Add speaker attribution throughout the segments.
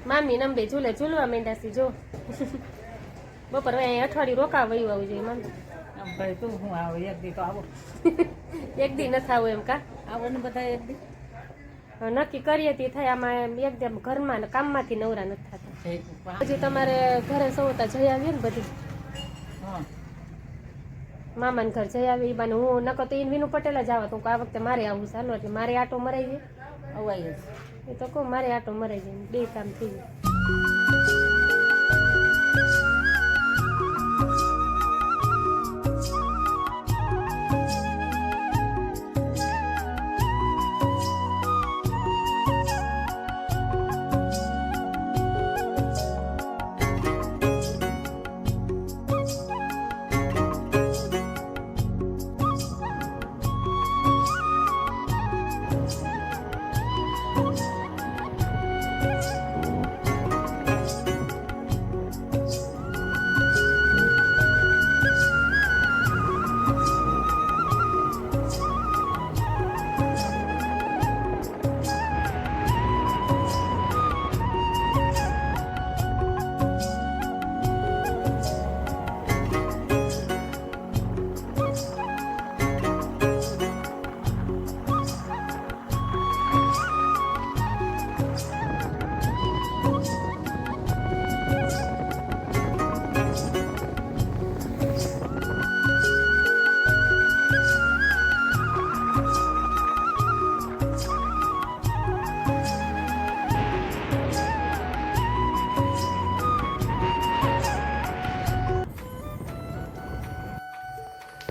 Speaker 1: મામી નંબે ઝૂલે ઝૂલવા માંડ્યા જો બપોર હવે અહીં અઠવાડિયું રોકા વયું આવવું જોઈએ મામી.
Speaker 2: ભાઈ તું હું આવો એક દી તો આવો.
Speaker 1: એક દી નથી આવું એમ કા
Speaker 2: આવો ને બધા એક દી
Speaker 1: નક્કી કરીએ તે થાય. આમાં એકદમ ઘરમાં ને કામમાંથી નવરા નથી થતા. પછી તમારે ઘરે સૌતા જઈ આવીએ ને બધી મામાને ઘર જઈ આવી બાને હું નકો તો ઈને વિનુ પટેલ જ આવત. હું આ વખતે મારે આવું ચાલો એટલે મારે આટો મરાઈ જાય
Speaker 2: અવાય
Speaker 1: એ તો કહું મારે આટો મરાઈ જાય બે કામ થઈ જાય.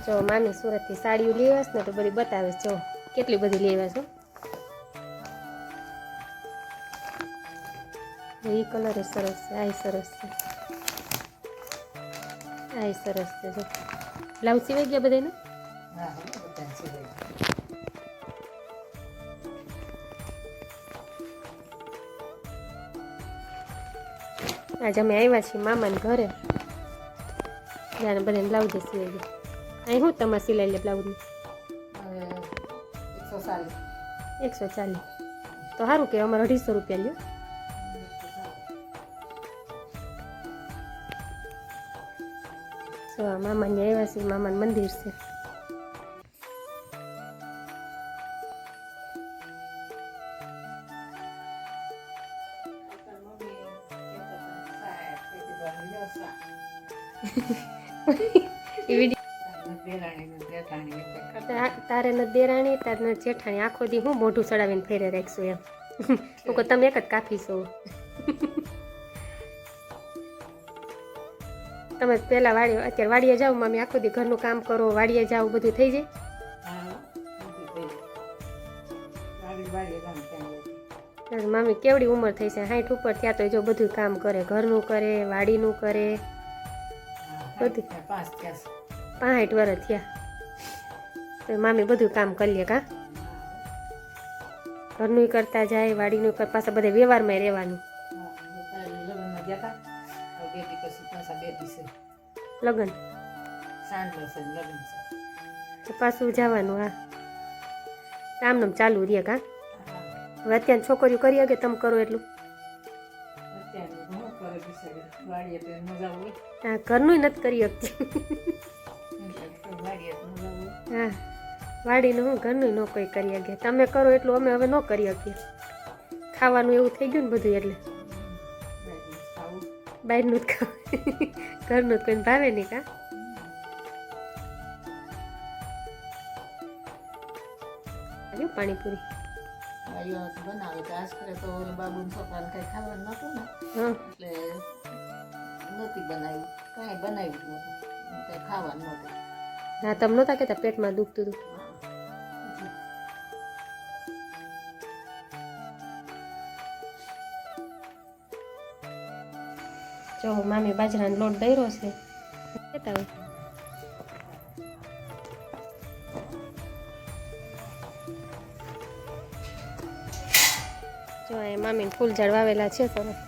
Speaker 1: જો મામી સુરતથી સાડીઓ લેવાસ ને તો બધી બતાવે જો કેટલી બધી લેવા છો. એ કલર સરસ છે, આ સરસ છે, આ સરસ છે. જો બ્લાઉઝ સિવાય ગયા બધાને. આજે અમે આવ્યા છીએ મામાને ઘરે ત્યારે બધાને બ્લાઉઝ સિવાય ગયા. અહીં હું તમારે સિલાઈ લે બ્લાઉઝની 140 તો સારું કે અમારે 250 રૂપિયા લ્યો. તો મામાને આવ્યા છે, મામાનું મંદિર છે. તારે ન દેરાણી તારે ન જેઠાણી આખો દી હું મોઢું ચડાવીને ફેરે રાખશું એમ. હું તમે એક જ કાફી છો. તમે પેલા વાડીએ અત્યારે વાડીએ જાઓ મામી આખો દી ઘરનું કામ કરો વાડીએ જાઓ બધું થઈ જાય. મામી કેવડી ઉંમર થઈ છે 60 ઉપર થયા તો જો બધું કામ કરે ઘરનું કરે વાડીનું કરે બધું. 65 વર્ષ થયા તો મામી બધું કામ કરી લે કા ઘરનું કરતા જાય વાડીનું કર પાછા બધા વ્યવહારમાં રહેવાનું. લગ્ન પાછું જવાનું. હા આમનામ ચાલુ રહે કા. હવે અત્યારે છોકરીઓ કરી કે તમે કરો એટલું. હા ઘરનું નથી કરી શકતી. હા વાડીનું હું ઘરનું ન કોઈ કરી શકીએ. તમે કરો એટલું અમે હવે ન કરી શકીએ. ખાવાનું એવું થઈ ગયું ને બધું એટલે બહારનું જ ખાવ ઘરનું જ કોઈને ભાવે નહીં કા. પાણીપુરી
Speaker 2: બનાવે તો આજ કરે તો બાબુ છોકરાને કઈ ખાવાનું નતું ને એટલે નથી બનાવ્યું કાંઈ બનાવ્યું નતું કઈ ખાવાનું નતું.
Speaker 1: હા તમે નહોતા કહેતા પેટમાં દુખતું હતું. જો મામી બાજરાનો લોટ દર્યો છે કહેતા હોય. જો એ મામીને ફૂલ ઝાડ વાવેલા છે સરસ.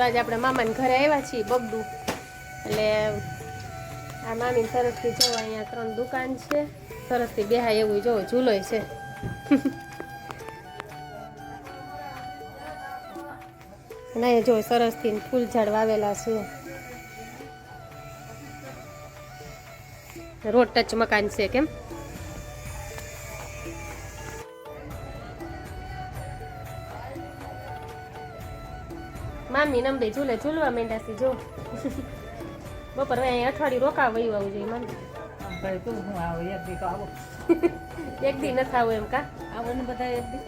Speaker 1: જો આજે આપણે મામાને ઘરે આવ્યા છીએ બગડું એટલે આ મામી સરસથી જો અહીંયા 3 દુકાન છે સરસથી બેહાય એવું જો ઝૂલોય છે અને અહીંયા જો સરસથી ફૂલ ઝાડ વાવેલા છે રોડ ટચ મકાન છે કેમ મામી નંબે ઝૂલવા માંડ્યા છે જો બપોર અહીં અઠવાડિયું રોકાવા વયું આવું જોઈએ મામી એક દી નથી આવું એમ કા
Speaker 2: આવો ને બધા એક દી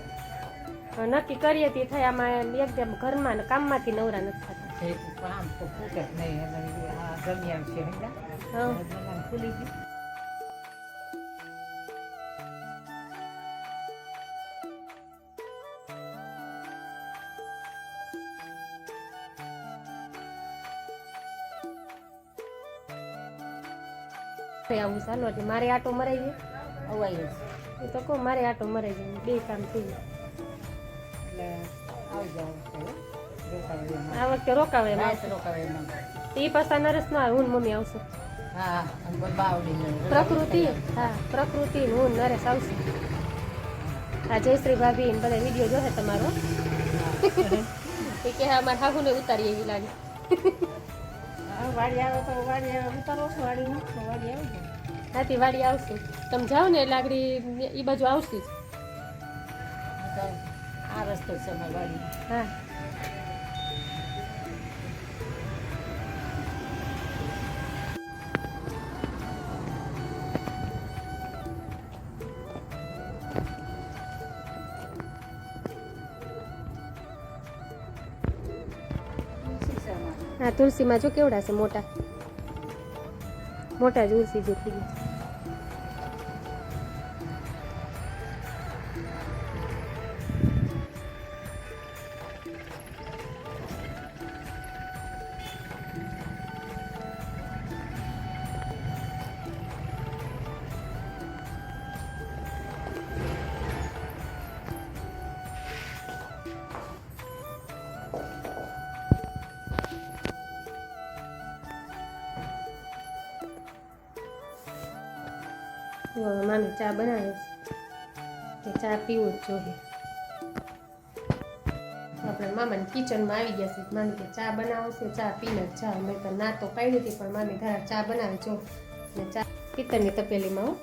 Speaker 1: નક્કી કરીએ તે થાય આમાં એકદમ ઘરમાં ને કામમાંથી નવરા નથી થતા
Speaker 2: કામ તો ફૂટે જ નહીં ગમ્યા છે ખુલી ગઈ
Speaker 1: આવું ચાલો એટલે મારે આટો મરાઈ જાય
Speaker 2: અવાય
Speaker 1: એ તો કહું મારે આટો મરાઈ જાય બે કામ થઈ જાય
Speaker 2: એટલે આવી જાવ
Speaker 1: આ વખતે રોકાવે એ પાછા નરેશ નો આવે હું ને મમ્મી આવશું
Speaker 2: હા
Speaker 1: પ્રકૃતિ હા પ્રકૃતિ હું નરેશ આવશું હા જયશ્રી ભાભી ને બધા વિડીયો જોશે તમારો એ કે હા મારા હાહુ ને ઉતારી એવી લાગે
Speaker 2: વાડી આવે તો વાડી આવે ઉતારો છો વાડી વાડી આવી જાય
Speaker 1: હાથી વાડી આવશું તમે જાઓ ને એટલે આગળ એ બાજુ આવશું જ
Speaker 2: આ રસ્તો છે અમારી વાડી
Speaker 1: હા હા તુલસીમાં જો કેવડા છે મોટા મોટા તુલસી જેટલી મામી ચા બનાવે છે ચા પીવું જ જોઈએ આપણે મામાને કિચનમાં આવી ગયા છે મામી કે ચા બનાવશે ચા પીને જ ચા મેં તો ના તો પાડી હતી પણ મામી ઘરે ચા બનાવે જો ને ચા પિત્તળની તપેલીમાં હું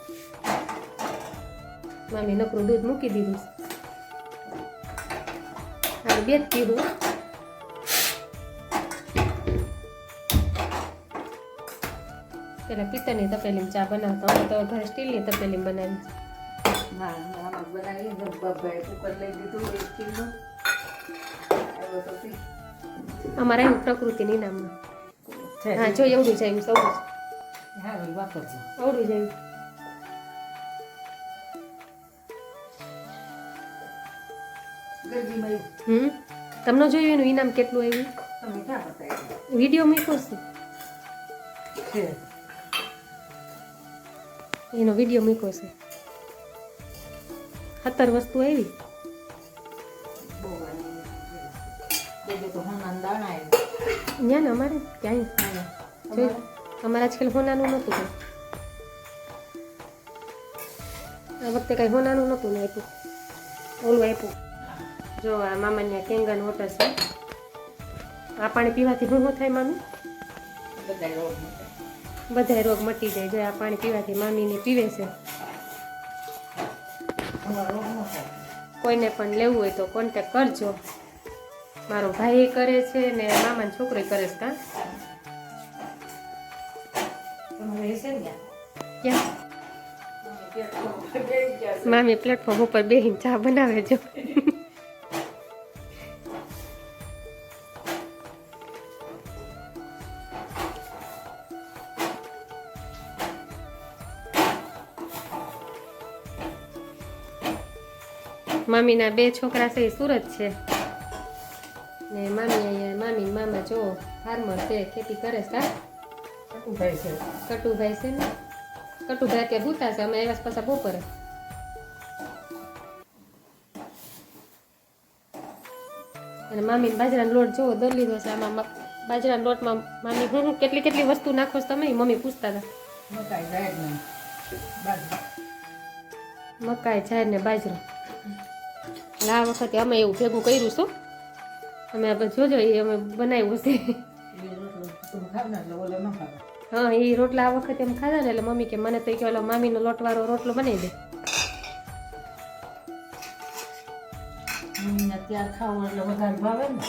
Speaker 1: મામી નકરું દૂધ મૂકી દીધું હવે બે જ પીવું પેલા પિત્તળની તપેલીમાં ચા બનાવતા અમે તો ઘરે સ્ટીલની તપેલીમાં બનાવી અમારે એવું પ્રકૃતિની નામમાં હા જો એવડું છે એવું સૌ આવડું છે તમને જોયું એનું ઇનામ કેટલું આવ્યું વિડીયો મૂક્યો છે એનો વિડીયો મૂક્યો છે 17 વસ્તુ આવી ત્યાં ને અમારે ક્યાંય જોયું અમારે આજકાલ હોનાનું નહોતું કંઈ આ વખતે કાંઈ હોનાનું નહોતું ને આપ્યું ઓલું આપ્યું જો આ મામાને કેંગન વોટર છે આ પાણી પીવાથી શું થાય મામી બધા રોગ મટી જાય જો આ પાણી પીવાથી મામીને પીવે છે કોઈને પણ લેવું હોય તો કોન્ટેક કરજો મારો ભાઈ કરે છે ને મામાનો છોકરો કરે છે કા મામી પ્લેટફોર્મ ઉપર બેહીને ચા બનાવે જો મામીના 2 છોકરા છે એ સુરત છે ને મામી અહીંયા મામી મામા જો ફાર્મર છે ખેતી કરે છે કટુભાઈ છે ને કટુભાઈ અત્યારે ભૂતા છે અમે આવ્યા પાછા બપોરે અને મામીને બાજરાનો લોટ જોવો દર લીધો છે આમાં બાજરાના લોટમાં મામી હું કેટલી કેટલી વસ્તુ નાખો છો તમે મમ્મી પૂછતા હતા
Speaker 2: મકાઈ જાય ને બાજુ
Speaker 1: મકાઈ જાર ને બાજરો એટલે આ વખતે અમે એવું ભેગું કર્યું છું અમે આ બધું જોજો એ અમે બનાવ્યું છે
Speaker 2: એ રોટલો તું ખાવ ને એટલે ઓલો ન ખાવ
Speaker 1: હા એ રોટલા આ વખતે એમ ખાધા ને એટલે મમ્મી કે મને તો કે ઓલો મામીનો લોટવાળો રોટલો બનાવી દે
Speaker 2: મમ્મીને ત્યાર ખાવું એટલે વધારે ભાવે ને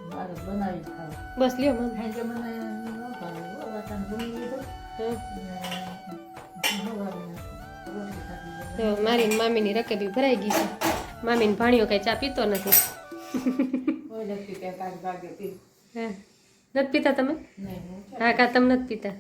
Speaker 2: મારે બનાવી ખાવ
Speaker 1: બસ લ્યો મમ્મી
Speaker 2: ખાઈ કે મને ન ભાવે વાટાણ ભૂલી લીધું
Speaker 1: તો મારી ને મામીની રકેબી ભરાઈ ગઈ છે મામીને ભાણિયો કઈ ચા પીતો નથી
Speaker 2: કોઈ નથી કે કાંઈ ભાગે પી
Speaker 1: હા નથી પીતા તમે
Speaker 2: નહીં
Speaker 1: હા કા તમે નથી પીતા